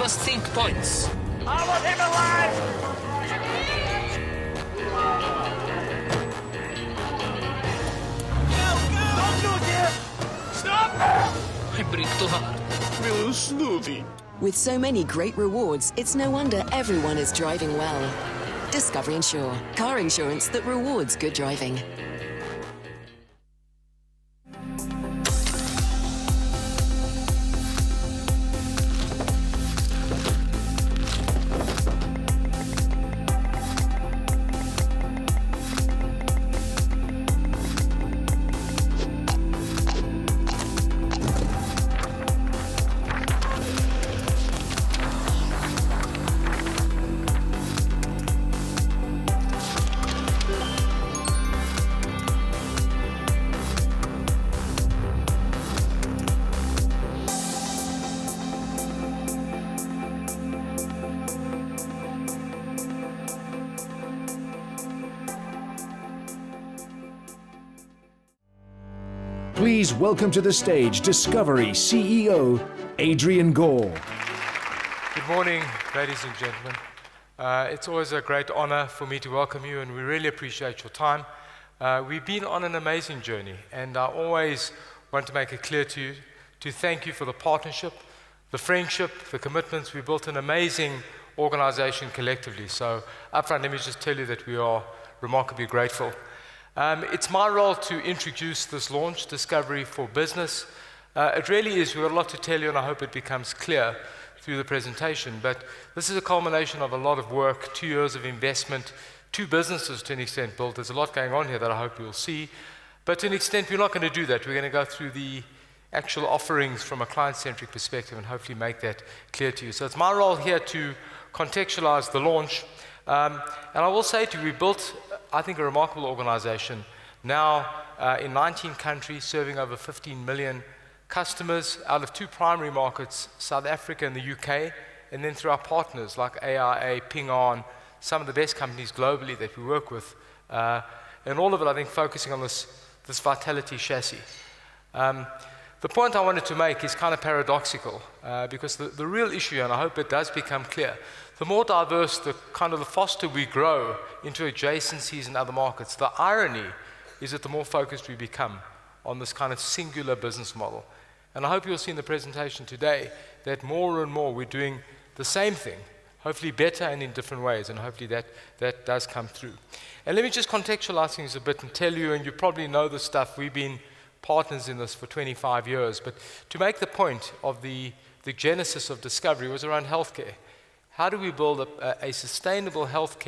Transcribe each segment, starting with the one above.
must think points. I want him alive! Go! Don't do it, dear! Stop! I break too hard. Real smoothie. With so many great rewards, it's no wonder everyone is driving well. Discover Insure. Car insurance that rewards good driving. Please welcome to the stage Discovery CEO, Adrian Gore. Good morning, ladies and gentlemen. It's always a great honor for me to welcome you, and we really appreciate your time. We've been on an amazing journey, and I always want to make it clear to you to thank you for the partnership, the friendship, the commitments. We built an amazing organization collectively. So upfront, let me just tell you that we are remarkably grateful. It's my role to introduce this launch, Discovery for Business. It really is, we've got a lot to tell you, and I hope it becomes clear through the presentation. But this is a culmination of a lot of work, 2 years of investment, 2 businesses to an extent built. There's a lot going on here that I hope you'll see. But to an extent, we're not going to do that. We're going to go through the actual offerings from a client-centric perspective and hopefully make that clear to you. So it's my role here to contextualize the launch. And I will say to you, we built, I think, a remarkable organization now in 19 countries, serving over 15 million customers out of 2 primary markets, South Africa and the UK, and then through our partners like AIA, Ping An, some of the best companies globally that we work with, and all of it, I think, focusing on this vitality chassis. The point I wanted to make is kind of paradoxical, because the real issue, and I hope it does become clear, the more diverse, the faster we grow into adjacencies and other markets, the irony is that the more focused we become on this kind of singular business model. And I hope you'll see in the presentation today that more and more we're doing the same thing, hopefully better and in different ways, and hopefully that does come through. And let me just contextualize things a bit and tell you, and you probably know this stuff, we've been partners in this for 25 years, but to make the point of the genesis of Discovery was around healthcare. How do we build a sustainable health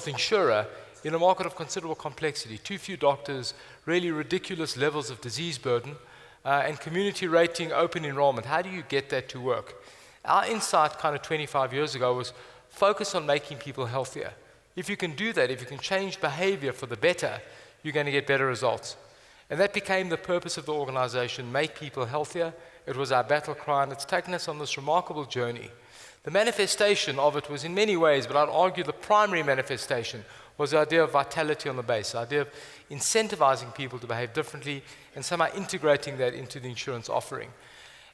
insurer in a market of considerable complexity? Too few doctors, really ridiculous levels of disease burden, and community rating, open enrollment. How do you get that to work? Our insight kind of 25 years ago was focus on making people healthier. If you can do that, if you can change behavior for the better, you're going to get better results. And that became the purpose of the organization, make people healthier. It was our battle cry, and it's taken us on this remarkable journey. The manifestation of it was in many ways, but I'd argue the primary manifestation was the idea of vitality on the base, the idea of incentivizing people to behave differently and somehow integrating that into the insurance offering.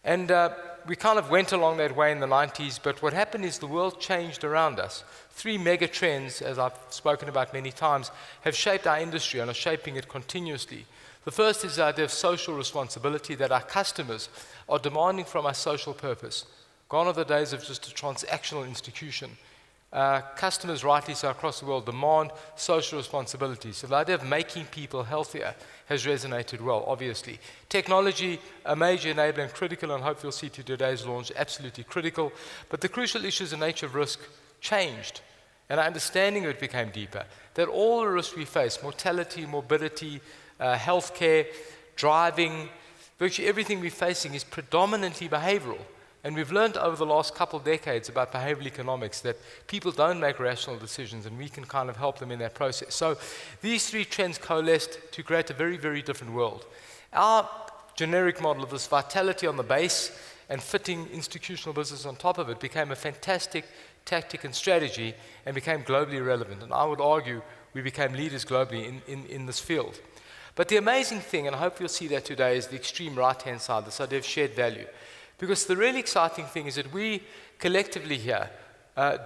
And we kind of went along that way in the 90s, but what happened is the world changed around us. 3 mega trends, as I've spoken about many times, have shaped our industry and are shaping it continuously. The first is the idea of social responsibility, that our customers are demanding from us social purpose. Gone are the days of just a transactional institution. Customers, rightly so, across the world demand social responsibility. So the idea of making people healthier has resonated well, obviously. Technology, a major enabler and critical, and hope you'll see to today's launch, absolutely critical. But the crucial issues and nature of risk changed, and our understanding of it became deeper. That all the risks we face, mortality, morbidity, healthcare, driving, virtually everything we're facing is predominantly behavioral. And we've learned over the last couple of decades about behavioral economics that people don't make rational decisions, and we can kind of help them in that process. So these 3 trends coalesced to create a very, very different world. Our generic model of this vitality on the base and fitting institutional business on top of it became a fantastic tactic and strategy and became globally relevant. And I would argue we became leaders globally in this field. But the amazing thing, and I hope you'll see that today, is the extreme right-hand side, this idea of shared value. Because the really exciting thing is that we collectively here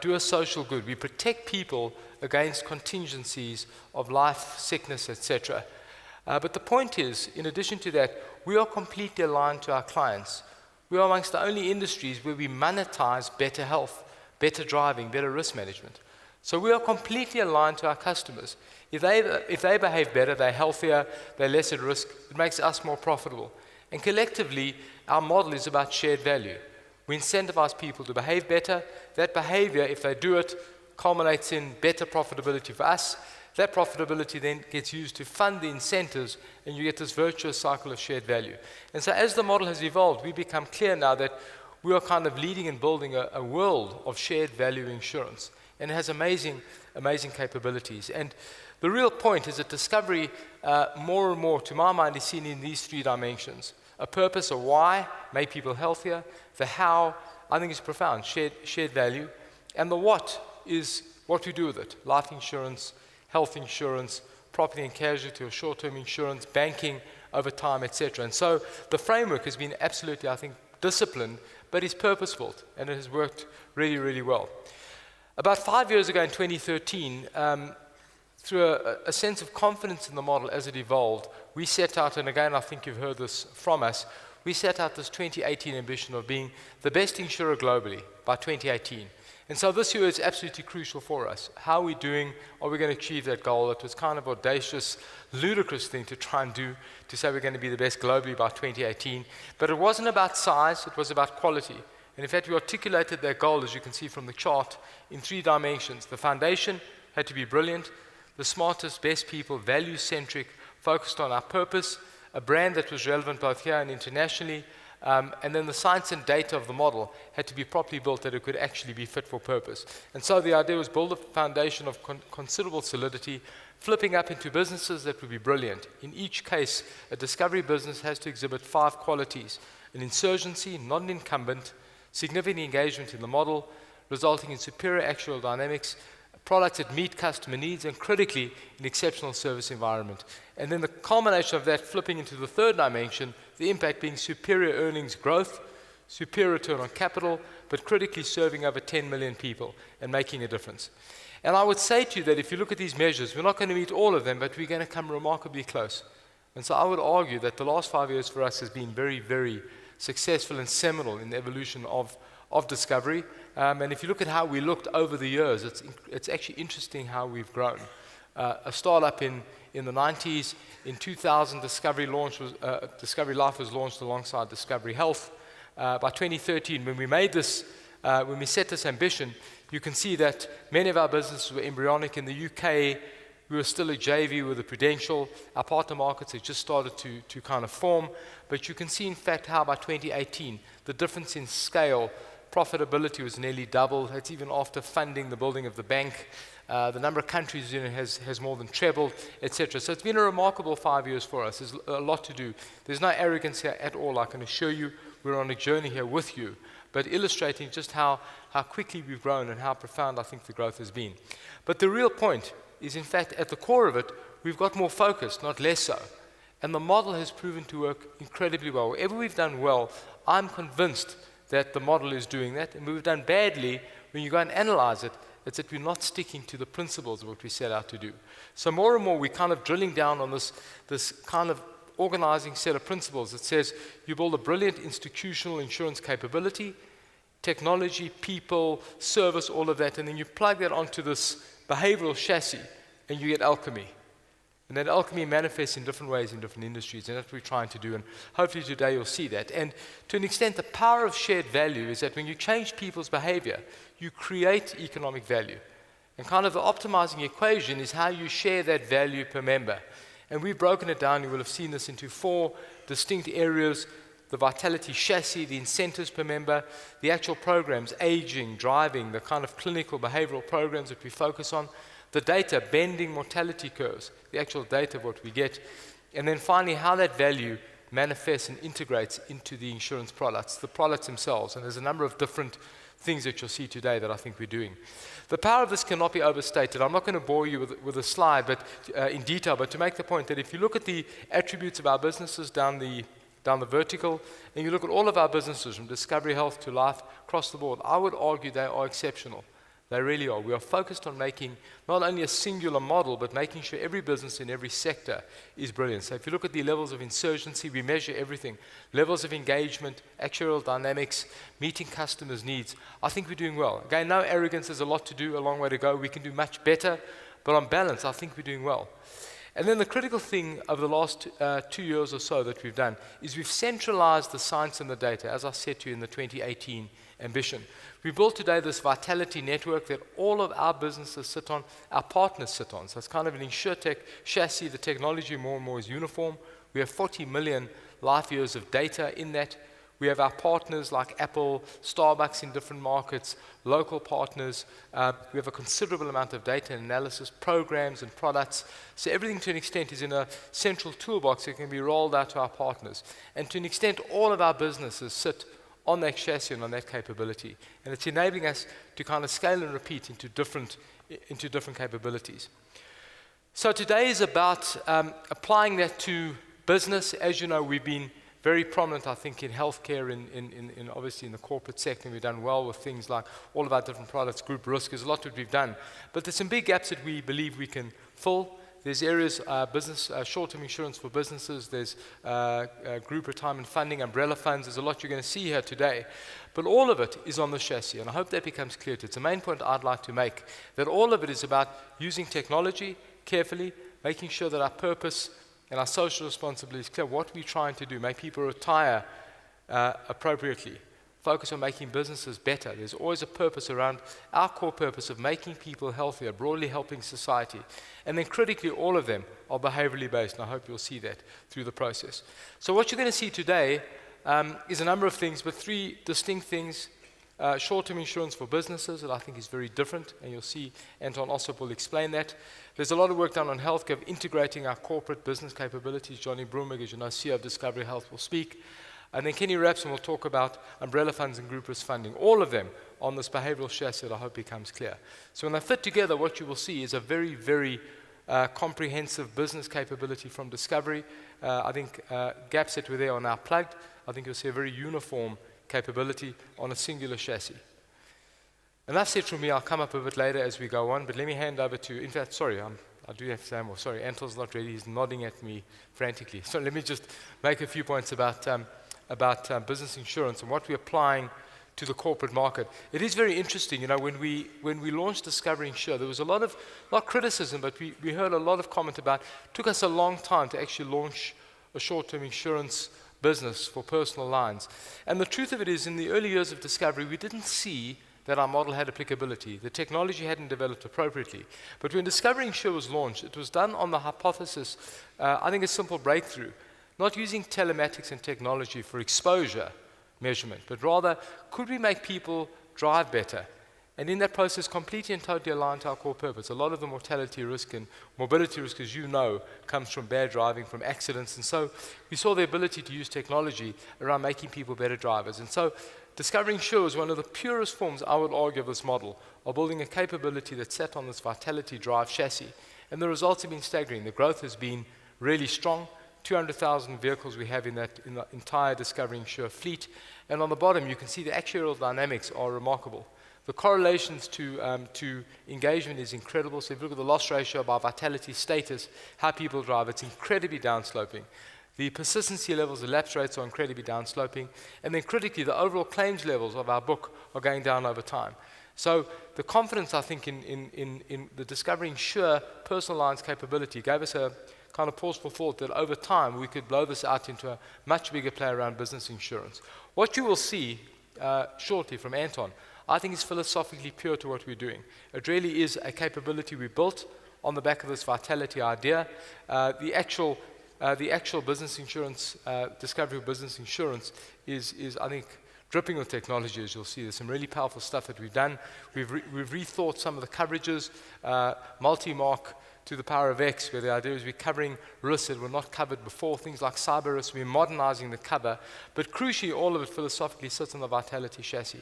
do a social good. We protect people against contingencies of life, sickness, etc. But the point is, in addition to that, we are completely aligned to our clients. We are amongst the only industries where we monetize better health, better driving, better risk management. So we are completely aligned to our customers. If they behave better, they're healthier, they're less at risk, it makes us more profitable. And collectively, our model is about shared value. We incentivize people to behave better. That behavior, if they do it, culminates in better profitability for us. That profitability then gets used to fund the incentives, and you get this virtuous cycle of shared value. And so as the model has evolved, we become clear now that we are kind of leading and building a world of shared value insurance. And it has amazing, amazing capabilities. And the real point is that Discovery, more and more, to my mind, is seen in these three dimensions. A purpose, a why, make people healthier. The how, I think, is profound, shared value. And the what is what we do with it. Life insurance, health insurance, property and casualty or short-term insurance, banking over time, etc. And so the framework has been absolutely, I think, disciplined, but is purposeful, and it has worked really, really well. About 5 years ago in 2013, through a sense of confidence in the model as it evolved, we set out, and again, I think you've heard this from us, we set out this 2018 ambition of being the best insurer globally by 2018. And so this year is absolutely crucial for us. How are we doing? Are we going to achieve that goal? It was kind of an audacious, ludicrous thing to try and do, to say we're going to be the best globally by 2018. But it wasn't about size, it was about quality. And in fact, we articulated that goal, as you can see from the chart, in three dimensions. The foundation had to be brilliant, the smartest, best people, value-centric, focused on our purpose, a brand that was relevant both here and internationally, and then the science and data of the model had to be properly built that it could actually be fit for purpose. And so the idea was build a foundation of considerable solidity, flipping up into businesses that would be brilliant. In each case, a Discovery business has to exhibit 5 qualities: an insurgency, not an incumbent, significant engagement in the model, resulting in superior actual dynamics, products that meet customer needs, and critically, an exceptional service environment. And then the culmination of that flipping into the third dimension, the impact being superior earnings growth, superior return on capital, but critically serving over 10 million people and making a difference. And I would say to you that if you look at these measures, we're not going to meet all of them, but we're going to come remarkably close. And so I would argue that the last 5 years for us has been very, very successful and seminal in the evolution of Discovery. And if you look at how we looked over the years, it's actually interesting how we've grown. A startup in the 90s, in 2000, Discovery Life was launched alongside Discovery Health. By 2013, when we set this ambition, you can see that many of our businesses were embryonic. In the UK, we were still a JV with the Prudential. Our partner markets had just started to kind of form. But you can see, in fact, how by 2018, the difference in scale, profitability was nearly double. That's even after funding the building of the bank. The number of countries in it has more than trebled, etc. So it's been a remarkable 5 years for us. There's a lot to do. There's no arrogance here at all. I can assure you we're on a journey here with you, but illustrating just how quickly we've grown and how profound I think the growth has been. But the real point is, in fact, at the core of it, we've got more focus, not less so. And the model has proven to work incredibly well. Wherever we've done well, I'm convinced that the model is doing that. And we've done badly, when you go and analyze it, it's that we're not sticking to the principles of what we set out to do. So more and more, we're kind of drilling down on this kind of organizing set of principles that says you build a brilliant institutional insurance capability, technology, people, service, all of that, and then you plug that onto this behavioral chassis, and you get alchemy. And that alchemy manifests in different ways in different industries, and that's what we're trying to do, and hopefully today you'll see that. And to an extent, the power of shared value is that when you change people's behavior, you create economic value. And kind of the optimizing equation is how you share that value per member. And we've broken it down, you will have seen this, into 4 distinct areas: the vitality chassis, the incentives per member, the actual programs, aging, driving, the kind of clinical behavioral programs that we focus on, the data, bending mortality curves, the actual data of what we get, and then finally how that value manifests and integrates into the insurance products, the products themselves. And there's a number of different things that you'll see today that I think we're doing. The power of this cannot be overstated. I'm not going to bore you with a slide in detail, but to make the point that if you look at the attributes of our businesses down the down the vertical, and you look at all of our businesses from Discovery Health to Life across the board, I would argue they are exceptional. They really are. We are focused on making not only a singular model, but making sure every business in every sector is brilliant. So if you look at the levels of insurgency, we measure everything. Levels of engagement, actuarial dynamics, meeting customers' needs. I think we're doing well. Again, no arrogance, there's a lot to do, a long way to go. We can do much better, but on balance, I think we're doing well. And then the critical thing over the last 2 years or so that we've done is we've centralized the science and the data, as I said to you in the 2018 ambition. We built today this vitality network that all of our businesses sit on, our partners sit on. So it's kind of an insurtech chassis. The technology more and more is uniform. We have 40 million life years of data in that. We have our partners like Apple, Starbucks in different markets, local partners. We have a considerable amount of data and analysis, programs and products. So everything to an extent is in a central toolbox that can be rolled out to our partners. And to an extent, all of our businesses sit on that chassis and on that capability. And it's enabling us to kind of scale and repeat into different capabilities. So today is about applying that to business. As you know, we've been very prominent, I think, in healthcare, in obviously in the corporate sector. We've done well with things like all of our different products, group risk. There's a lot that we've done. But there's some big gaps that we believe we can fill. There's areas, business, short-term insurance for businesses. There's group retirement funding, umbrella funds. There's a lot you're going to see here today. But all of it is on the chassis, and I hope that becomes clear to you. It's the main point I'd like to make, that all of it is about using technology carefully, making sure that our purpose and our social responsibility is clear, what we're trying to do, make people retire appropriately, focus on making businesses better. There's always a purpose around our core purpose of making people healthier, broadly helping society. And then critically, all of them are behaviorally based, and I hope you'll see that through the process. So what you're going to see today is a number of things, but three distinct things. Short-term insurance for businesses that I think is very different, and you'll see Anton Ossip will explain that. There's a lot of work done on healthcare, integrating our corporate business capabilities. Johnny Broomberg, as you know, CEO of Discovery Health, will speak. And then Kenny Rapson will talk about umbrella funds and group risk funding, all of them on this behavioral chassis that I hope becomes clear. So when they fit together, what you will see is a very, very comprehensive business capability from Discovery. I think gaps that were there are now plugged. I think you'll see a very uniform capability on a singular chassis. Enough said from me. I'll come up a bit later as we go on, but let me hand over to, in fact, sorry, I do have to say more. Sorry, Anton's not ready. He's nodding at me frantically. So let me just make a few points about business insurance and what we're applying to the corporate market. It is very interesting, you know, when we launched Discovery Insure, there was a lot of, not criticism, but we heard a lot of comment about, it took us a long time to actually launch a short-term insurance business for personal lines. And the truth of it is, in the early years of Discovery, we didn't see that our model had applicability. The technology hadn't developed appropriately. But when Discovery Insure was launched, it was done on the hypothesis, I think a simple breakthrough, not using telematics and technology for exposure measurement, but rather, could we make people drive better? And in that process, completely and totally aligned to our core purpose. A lot of the mortality risk and morbidity risk, as you know, comes from bad driving, from accidents. And so we saw the ability to use technology around making people better drivers. And so Discovery Insure is one of the purest forms, I would argue, of this model, of building a capability that sat on this vitality drive chassis. And the results have been staggering. The growth has been really strong. 200,000 vehicles we have in the entire Discovery Insure fleet. And on the bottom, you can see the actuarial dynamics are remarkable. The correlations to engagement is incredible. So if you look at the loss ratio by vitality status, how people drive, it's incredibly downsloping. The persistency levels, the lapse rates are incredibly downsloping. And then critically, the overall claims levels of our book are going down over time. So the confidence, I think, in the Discovery Insure personal lines capability gave us a kind of pause for thought that over time we could blow this out into a much bigger play around business insurance. What you will see shortly from Anton, I think is philosophically pure to what we're doing. It really is a capability we built on the back of this vitality idea. The actual business insurance, Discovery of business insurance is I think, dripping with technology, as you'll see. There's some really powerful stuff that we've done. We've rethought some of the coverages, multi-mark to the power of X, where the idea is we're covering risks that were not covered before, things like cyber risks. We're modernizing the cover, but crucially, all of it philosophically sits on the vitality chassis.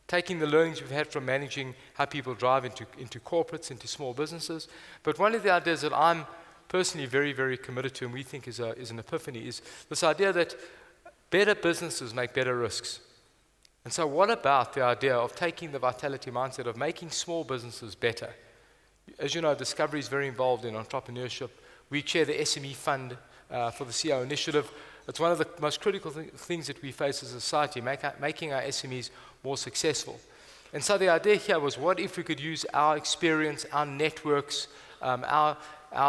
Taking the learnings we've had from managing how people drive into corporates, into small businesses. But one of the ideas that I'm personally very, very committed to, and we think is an epiphany, is this idea that Better businesses make better risks. And so what about the idea of taking the vitality mindset of making small businesses better? As you know, Discovery is very involved in entrepreneurship. We chair the SME Fund for the CEO initiative. It's one of the most critical things that we face as a society, making our SMEs more successful. And so the idea here was, what if we could use our experience, our networks, our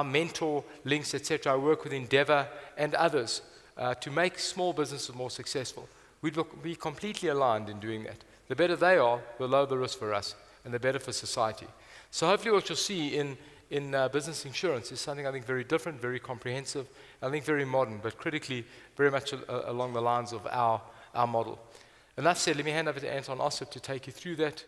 mentor links, etc., our work with Endeavour and others, to make small businesses more successful. We'd be completely aligned in doing that. The better they are, the lower the risk for us, and the better for society. So hopefully what you'll see in business insurance is something I think very different, very comprehensive, I think very modern, but critically very much along the lines of our model. And that said, let me hand over to Anton Ossip to take you through that.